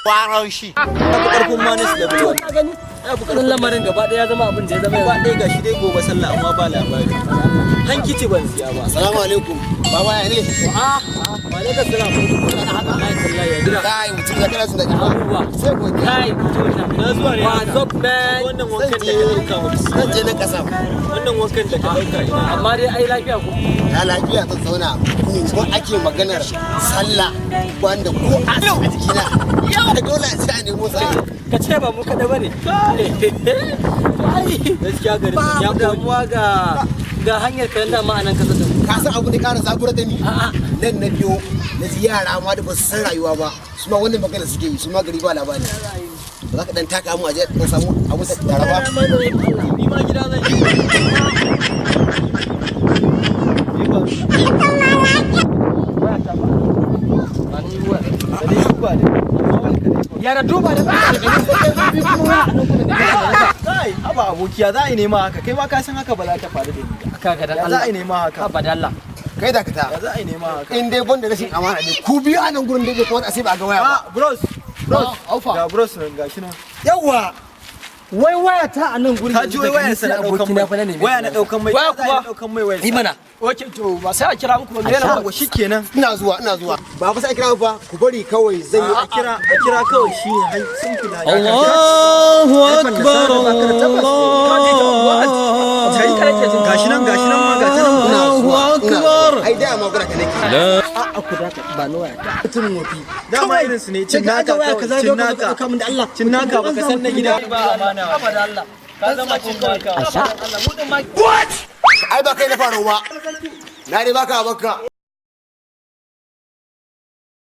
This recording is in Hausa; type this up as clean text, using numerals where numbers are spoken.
kwaron shi. Karfin manis da bulo. Ka gani? Ya fi Wannan lamarin gaba ɗaya ya zama abin da ya zama gaba ɗaya gashi dai gobe sallah amma ba labari. Hankici ban siya ba. Assalamu alaikum. Baba ya ne? wa alaikum salam. Kana haka Allah ya kalla ya gida. Kai mutum ya kana da jama'a. Abubuwa. Sai godiya. Kai, Na zuwa ne. what's up man? Wannan wankan da ka ɗauka wa. Zan je na kasa. Wannan wankan da ka ɗauka ina. Amma dai ai lafiya ko. Ya lafiya zan zauna. Ko ake maganar sallah wanda ko a yau a jikina. Yau da dole a ci a nemo sallah. Ka ce ba mu kaɗai ba ne. Gaskiya garin Ba ya damuwa ga hanyar kalanda ma a nan kasa din. Ka san abu da ƙara zaburar da ni? A'a. Nan na biyo na ji yara ma da ba su san rayuwa ba. Su ma wannan magana suke yi, su ma gari ba labari. Ba za ka dan taka mu a je dan samu abu da tara ba. Ni ma gida zan yi. Yara duba da Kai, haba abokiya za a yi nema haka. Kai ma ka san haka ba za ta faru da ni ba. kaga dan Ya Allah. za a yi nema haka. Ba da Allah. Kai da ka ta. Ya za a yi nema haka. In dai banda rashin amana ne, ku biyu a nan gurin da bai kamata a sai ba a ga waya ba. Ah, bros. Bros. Aufa. Ga bros nan gashi nan. Yawwa. Wai waya ta a nan gurin. Ka ji wai wayar sa na daukan mai. Waya na daukan mai. Waya Za a yi kuma. daukan mai wayar. Yi mana. Oke to ba sai a kira muku ba. Yana hago shikenan. Ina zuwa. Ba fa sai kira ba, ku bari kawai zan yi A kira kawai shi ne sun kula. Allahu Akbar Gashi nan ma ga ta nan. Allahu Akbar. Ai da ma gura ka nake. A ku da ba ni waya ta. Mutum wofi. Dama irin su ne cin naka kawai, cin naka. da Allah. Cin naka baka san na gida ba amana. Ba da Allah. Ka zama cin naka. Allah mu din ma. Ai ba kai na faro ba. Na dai baka bakka.